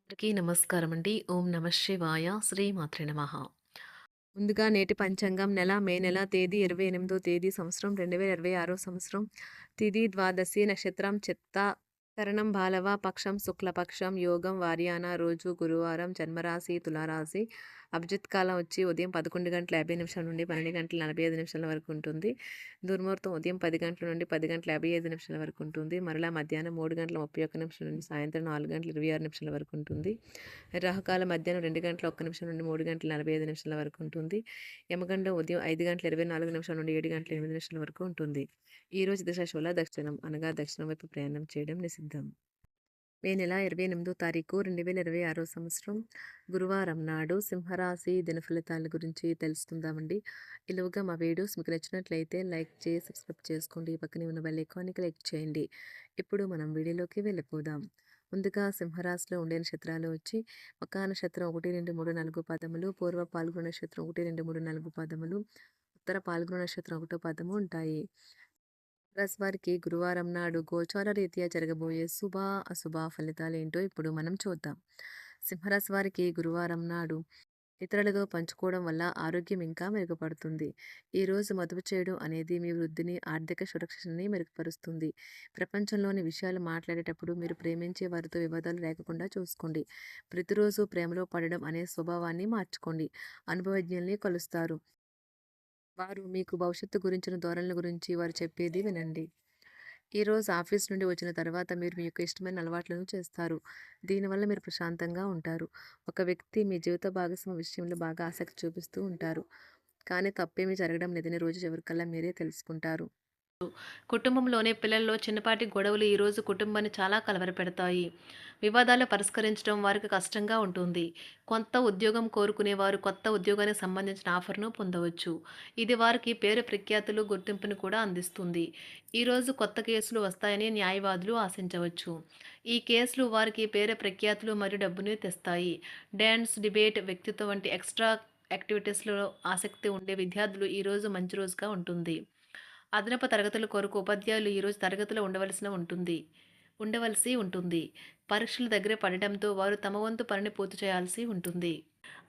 అందరికీ నమస్కారం అండి. ఓం నమ శివాయ. శ్రీమాత్రే నమః. ముందుగా నేటి పంచాంగం మే నెల తేదీ 28వ తేదీ సంవత్సరం 2026 సంవత్సరం. తిథి ద్వాదశి, నక్షత్రం చిత్త, కరణం బాలవ, పక్షం శుక్లపక్షం, యోగం వార్యాన, రోజు గురువారం, జన్మరాశి తులారాశి. అభిజిత్ కాలం వచ్చి ఉదయం 11:50 నుండి 12:45 వరకు ఉంటుంది. దుర్ముహూర్తం ఉదయం 10 గంటల నుండి 10:55 వరకు ఉంటుంది. మరలా మధ్యాహ్నం 3:31 నుండి సాయంత్రం 4:26 వరకు ఉంటుంది. రాహుకాలం మధ్యాహ్నం 2:01 నుండి 3:45 వరకు ఉంటుంది. యమగండం ఉదయం 5:24 నుండి 7:08 వరకు ఉంటుంది. ఈరోజు దశ దక్షిణం అనగా దక్షిణం వైపు ప్రయాణం చేయడం నిషిద్ధం. మే నెల 28వ తారీఖు 2026 సంవత్సరం గురువారం నాడు సింహరాశి దినఫలితాల గురించి తెలుసుకుందామండి. ఈలోగా మా వీడియోస్ మీకు నచ్చినట్లయితే లైక్ చేసి సబ్స్క్రైబ్ చేసుకోండి. పక్కనే ఉన్న బెల్ ఐకాన్ని క్లిక్ చేయండి. ఇప్పుడు మనం వీడియోలోకి వెళ్ళిపోదాం. ముందుగా సింహరాశిలో ఉండే నక్షత్రాలు వచ్చి మకా నక్షత్రం 1, 2, 3, 4 పాదములు, పూర్వ పాల్గొన నక్షత్రం 1, 2, 3, 4 పాదములు, ఉత్తర పాల్గొన నక్షత్రం 1 పాదము ఉంటాయి. రాశి వారికి గురువారం నాడు గోచార రీత్యా జరగబోయే శుభ అశుభ ఫలితాలు ఏంటో ఇప్పుడు మనం చూద్దాం. సింహరాశి వారికి గురువారం నాడు ఇతరులతో పంచుకోవడం వల్ల ఆరోగ్యం ఇంకా మెరుగుపడుతుంది. ఈరోజు మదుపు చేయడం అనేది మీ వృద్ధిని, ఆర్థిక సురక్షని మెరుగుపరుస్తుంది. ప్రపంచంలోని విషయాలు మాట్లాడేటప్పుడు మీరు ప్రేమించే వారితో వివాదాలు లేకుండా చూసుకోండి. ప్రతిరోజు ప్రేమలో పడడం అనే స్వభావాన్ని మార్చుకోండి. అనుభవజ్ఞుల్ని కలుస్తారు. వారు మీకు భవిష్యత్తు గురించిన ధోరణుల గురించి వారు చెప్పేది వినండి. ఈరోజు ఆఫీస్ నుండి వచ్చిన తర్వాత మీరు మీ యొక్క ఇష్టమైన అలవాట్లను చేస్తారు. దీనివల్ల మీరు ప్రశాంతంగా ఉంటారు. ఒక వ్యక్తి మీ జీవిత భాగస్వామి విషయంలో బాగా ఆసక్తి చూపిస్తూ ఉంటారు. కానీ తప్పేమీ జరగడం లేదని రోజు చివరికల్లా మీరే తెలుసుకుంటారు. కుటుంబంలోనే పిల్లల్లో చిన్నపాటి గొడవలు ఈరోజు కుటుంబాన్ని చాలా కలవరపెడతాయి. వివాదాలు పరిష్కరించడం వారికి కష్టంగా ఉంటుంది. కొత్త ఉద్యోగం కోరుకునేవారు కొత్త ఉద్యోగానికి సంబంధించిన ఆఫర్ను పొందవచ్చు. ఇది వారికి పేరు ప్రఖ్యాతులు, గుర్తింపును కూడా అందిస్తుంది. ఈరోజు కొత్త కేసులు వస్తాయని న్యాయవాదులు ఆశించవచ్చు. ఈ కేసులు వారికి పేరు ప్రఖ్యాతులు మరియు డబ్బుని తెస్తాయి. డాన్స్, డిబేట్, వ్యక్తిత్వం వంటి ఎక్స్ట్రా యాక్టివిటీస్లో ఆసక్తి ఉండే విద్యార్థులు ఈరోజు మంచి రోజుగా ఉంటుంది. అదనపు తరగతుల కొరకు ఉపాధ్యాయులు ఈరోజు తరగతిలో ఉండవలసి ఉంటుంది. పరీక్షలు దగ్గర పడడంతో వారు తమ వంతు పనిని పూర్తి చేయాల్సి ఉంటుంది.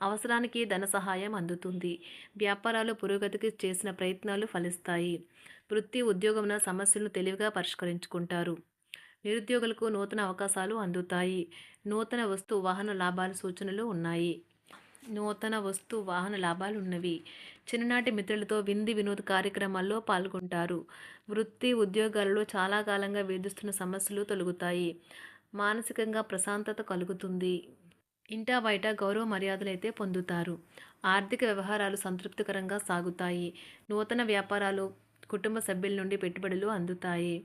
అవసరానికి ధన సహాయం అందుతుంది. వ్యాపారాలు పురోగతికి చేసిన ప్రయత్నాలు ఫలిస్తాయి. వృత్తి, ఉద్యోగమున సమస్యలను తెలివిగా పరిష్కరించుకుంటారు. నిరుద్యోగులకు నూతన అవకాశాలు అందుతాయి. నూతన వస్తు వాహన లాభాల సూచనలు ఉన్నాయి. ఉన్నవి. చిన్ననాటి మిత్రులతో వినోద కార్యక్రమాల్లో పాల్గొంటారు. వృత్తి, ఉద్యోగాలలో చాలా కాలంగా వేధిస్తున్న సమస్యలు తొలగుతాయి. మానసికంగా ప్రశాంతత కలుగుతుంది. ఇంటా బయట గౌరవ మర్యాదలైతే పొందుతారు. ఆర్థిక వ్యవహారాలు సంతృప్తికరంగా సాగుతాయి. నూతన వ్యాపారాలు, కుటుంబ సభ్యుల నుండి పెట్టుబడులు అందుతాయి.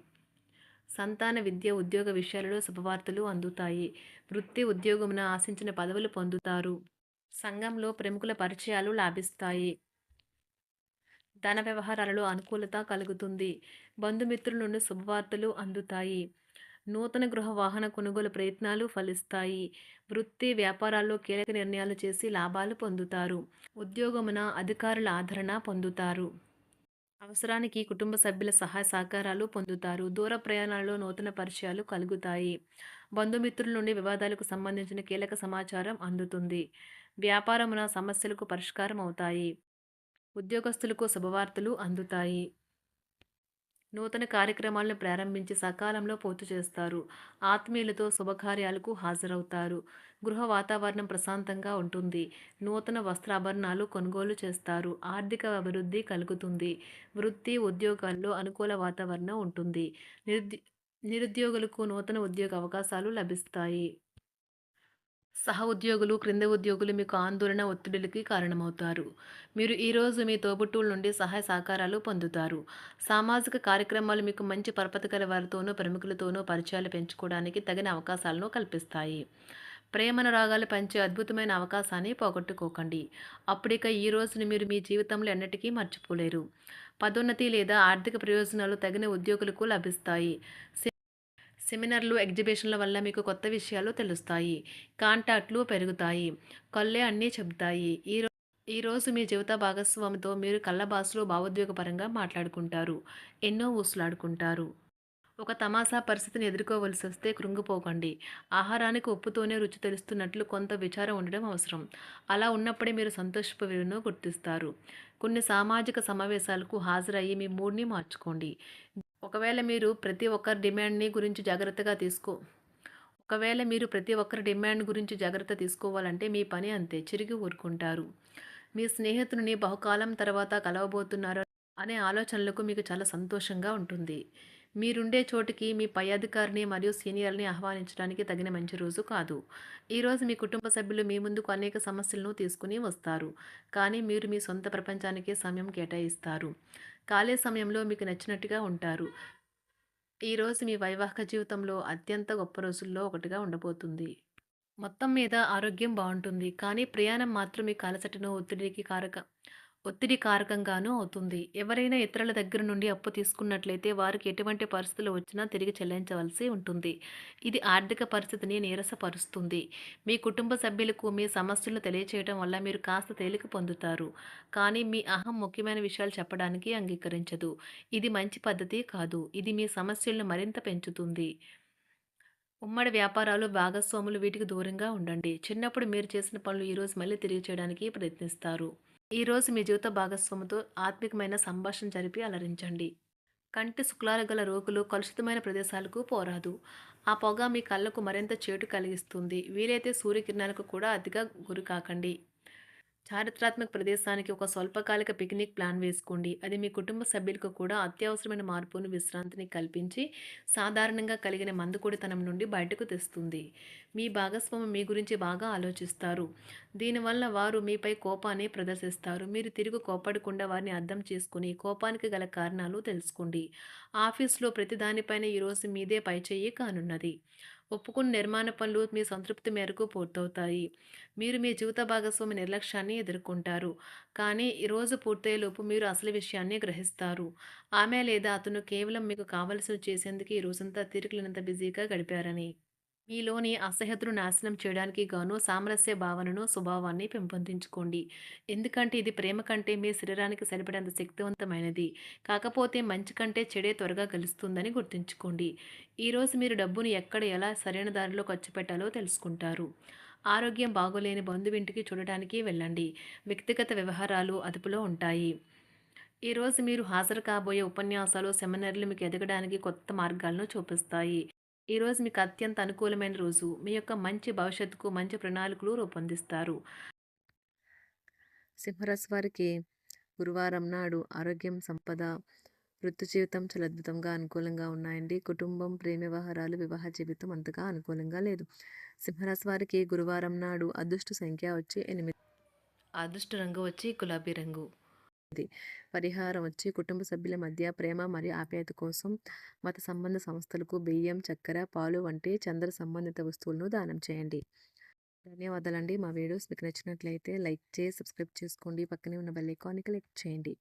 సంతాన విద్య, ఉద్యోగ విషయాలలో శుభవార్తలు అందుతాయి. వృత్తి, ఉద్యోగమున ఆశించిన పదవులు పొందుతారు. సంఘంలో ప్రముఖుల పరిచయాలు లాభిస్తాయి. ధన వ్యవహారాలలో అనుకూలత కలుగుతుంది. బంధుమిత్రుల నుండి శుభవార్తలు అందుతాయి. నూతన గృహ వాహన కొనుగోలు ప్రయత్నాలు ఫలిస్తాయి. వృత్తి, వ్యాపారాల్లో కీలక నిర్ణయాలు చేసి లాభాలు పొందుతారు. ఉద్యోగమున అధికారుల ఆదరణ పొందుతారు. అవసరానికి కుటుంబ సభ్యుల సహాయ సహకారాలు పొందుతారు. దూర ప్రయాణాలలో నూతన పరిచయాలు కలుగుతాయి. బంధుమిత్రుల నుండి వివాదాలకు సంబంధించిన కీలక సమాచారం అందుతుంది. వ్యాపారమున సమస్యలకు పరిష్కారం అవుతాయి. ఉద్యోగస్తులకు శుభవార్తలు అందుతాయి. నూతన కార్యక్రమాలను ప్రారంభించి సకాలంలో పూర్తి చేస్తారు. ఆత్మీయులతో శుభకార్యాలకు హాజరవుతారు. గృహ వాతావరణం ప్రశాంతంగా ఉంటుంది. నూతన వస్త్రాభరణాలు కొనుగోలు చేస్తారు. ఆర్థిక అభివృద్ధి కలుగుతుంది. వృత్తి, ఉద్యోగాల్లో అనుకూల వాతావరణం ఉంటుంది. నిరుద్యోగులకు నూతన ఉద్యోగ అవకాశాలు లభిస్తాయి. సహ ఉద్యోగులు, క్రింద ఉద్యోగులు మీకు ఆందోళన, ఒత్తిడులకి కారణమవుతారు. మీరు ఈరోజు మీ తోబుట్టువుల నుండి సహాయ సహకారాలు పొందుతారు. సామాజిక కార్యక్రమాలు మీకు మంచి పరపతి గల వారితోనూ, ప్రముఖులతోనూ పరిచయాలు పెంచుకోవడానికి తగిన అవకాశాలను కల్పిస్తాయి. ప్రేమానురాగాలు పంచే అద్భుతమైన అవకాశాన్ని పోగొట్టుకోకండి. అప్పుడిక ఈ రోజుని మీరు మీ జీవితంలో ఎన్నటికీ మర్చిపోలేరు. పదోన్నతి లేదా ఆర్థిక ప్రయోజనాలు తగిన ఉద్యోగులకు లభిస్తాయి. సెమినార్లు, ఎగ్జిబిషన్ల వల్ల మీకు కొత్త విషయాలు తెలుస్తాయి. కాంటాక్ట్లు పెరుగుతాయి. కళ్ళే అన్నీ చెబుతాయి. ఈరోజు మీ జీవిత భాగస్వామితో మీరు కళ్ళ భాషలో భావోద్వేగపరంగా మాట్లాడుకుంటారు. ఎన్నో ఊసులాడుకుంటారు. ఒక తమాషా పరిస్థితిని ఎదుర్కోవలసొస్తే కృంగిపోకండి. ఆహారానికి ఉప్పుతోనే రుచి తెలుస్తున్నట్లు కొంత విచారం ఉండడం అవసరం. అలా ఉన్నప్పుడే మీరు సంతోషపు విలువను గుర్తిస్తారు. కొన్ని సామాజిక సమావేశాలకు హాజరయ్యి మీ మూడ్‌ని మార్చుకోండి. ఒకవేళ మీరు ప్రతి ఒక్కరి డిమాండ్‌ని గురించి జాగ్రత్తగా తీసుకో ఒకవేళ మీరు ప్రతి ఒక్కరి డిమాండ్ గురించి జాగ్రత్త తీసుకోవాలంటే మీ పని అంతే. చిరిగి ఊరుకుంటారు. మీ స్నేహితుడిని బహుకాలం తర్వాత కలవబోతున్నారు అనే ఆలోచనలకు మీకు చాలా సంతోషంగా ఉంటుంది. మీరుండే చోటికి మీ పై అధికారిని మరియు సీనియర్‌ని ఆహ్వానించడానికి తగిన మంచి రోజు కాదు. ఈరోజు మీ కుటుంబ సభ్యులు మీ ముందుకు అనేక సమస్యలను తీసుకుని వస్తారు. కానీ మీరు మీ సొంత ప్రపంచానికే సమయం కేటాయిస్తారు. ఖాళీ సమయంలో మీకు నచ్చినట్టుగా ఉంటారు. ఈరోజు మీ వైవాహిక జీవితంలో అత్యంత గొప్ప రోజుల్లో ఒకటిగా ఉండబోతుంది. మొత్తం మీద ఆరోగ్యం బావుంటుంది. కానీ ప్రయాణం మాత్రం మీకు అలసటను, ఒత్తిడి కారకంగానూ అవుతుంది. ఎవరైనా ఇతరుల దగ్గర నుండి అప్పు తీసుకున్నట్లయితే వారికి ఎటువంటి పరిస్థితులు వచ్చినా తిరిగి చెల్లించవలసి ఉంటుంది. ఇది ఆర్థిక పరిస్థితిని నీరసపరుస్తుంది. మీ కుటుంబ సభ్యులకు మీ సమస్యలను తెలియచేయడం వల్ల మీరు కాస్త తేలిక పొందుతారు. కానీ మీ అహం ముఖ్యమైన విషయాలు చెప్పడానికి అంగీకరించదు. ఇది మంచి పద్ధతి కాదు. ఇది మీ సమస్యలను మరింత పెంచుతుంది. ఉమ్మడి వ్యాపారాలు, భాగస్వాములు వీటికి దూరంగా ఉండండి. చిన్నప్పుడు మీరు చేసిన పనులు ఈరోజు మళ్ళీ తిరిగి చేయడానికి ప్రయత్నిస్తారు. ఈరోజు మీ జీవిత భాగస్వామితో ఆత్మికమైన సంభాషణ జరిపి అలరించండి. కంటి శుక్లాలు గల రోగులు కలుషితమైన ప్రదేశాలకు పోరాదు. ఆ పొగ మీ కళ్ళకు మరింత చేటు కలిగిస్తుంది. వీలైతే సూర్యకిరణాలకు కూడా అతిగా గురికాకండి. చారిత్రాత్మక ప్రదేశానికి ఒక స్వల్పకాలిక పిక్నిక్ ప్లాన్ వేసుకోండి. అది మీ కుటుంబ సభ్యులకు కూడా అత్యవసరమైన మార్పును, విశ్రాంతిని కల్పించి సాధారణంగా కలిగిన మందుకొడితనం నుండి బయటకు తెస్తుంది. మీ భాగస్వామి మీ గురించి బాగా ఆలోచిస్తారు. దీనివల్ల వారు మీపై కోపాన్ని ప్రదర్శిస్తారు. మీరు తిరిగి కోప్పడకుండా వారిని అర్థం చేసుకుని కోపానికి గల కారణాలు తెలుసుకోండి. ఆఫీస్లో ప్రతి దానిపైన ఈరోజు మీదే పైచేయి కానున్నది. ఒప్పుకున్న నిర్మాణ పనులు మీ సంతృప్తి మేరకు పూర్తవుతాయి. మీరు మీ జీవిత భాగస్వామి నిర్లక్ష్యాన్ని ఎదుర్కొంటారు. కానీ ఈ రోజు పూర్తయ్యేలోపు మీరు అసలు విషయాన్ని గ్రహిస్తారు. ఆమె లేదా అతను కేవలం మీకు కావలసినవి చేసేందుకు ఈ రోజంతా తీరికలేనంత బిజీగా గడిపారని. మీలోని అసహ్యతను నాశనం చేయడానికి గాను సామరస్య భావనను, స్వభావాన్ని పెంపొందించుకోండి. ఎందుకంటే ఇది ప్రేమ కంటే మీ శరీరానికి సరిపడేంత శక్తివంతమైనది. కాకపోతే మంచి కంటే చెడే త్వరగా గెలుస్తుందని గుర్తుంచుకోండి. ఈరోజు మీరు డబ్బును ఎక్కడ, ఎలా సరైన దారిలో ఖర్చు పెట్టాలో తెలుసుకుంటారు. ఆరోగ్యం బాగోలేని బంధువింటికి చూడటానికి వెళ్ళండి. వ్యక్తిగత వ్యవహారాలు అదుపులో ఉంటాయి. ఈరోజు మీరు హాజరు కాబోయే ఉపన్యాసాలు, సెమినార్లు మీకు ఎదగడానికి కొత్త మార్గాలను చూపిస్తాయి. ఈరోజు మీకు అత్యంత అనుకూలమైన రోజు. మీ యొక్క మంచి భవిష్యత్తుకు మంచి ప్రణాళికలు రూపొందిస్తారు. సింహరాశి వారికి గురువారం నాడు ఆరోగ్యం, సంపద, వృత్తి జీవితం చాలా అద్భుతంగా అనుకూలంగా ఉన్నాయండి. కుటుంబం, ప్రేమ వ్యవహారాలు, వివాహ జీవితం అంతగా అనుకూలంగా లేదు. సింహరాశి వారికి గురువారం నాడు అదృష్ట సంఖ్య వచ్చి 8. అదృష్ట రంగు వచ్చి గులాబీ రంగు. పరిహారం వచ్చి కుటుంబ సభ్యుల మధ్య ప్రేమ మరియు ఆప్యాయత కోసం మత సంబంధ సంస్థలకు బియ్యం, చక్కెర, పాలు వంటి చంద్ర సంబంధిత వస్తువులను దానం చేయండి. ధన్యవాదాలండి. మా వీడియోస్ మీకు నచ్చినట్లయితే లైక్ చేసి సబ్స్క్రైబ్ చేసుకోండి. పక్కనే ఉన్న బెల్ ఐకాన్ని క్లిక్ చేయండి.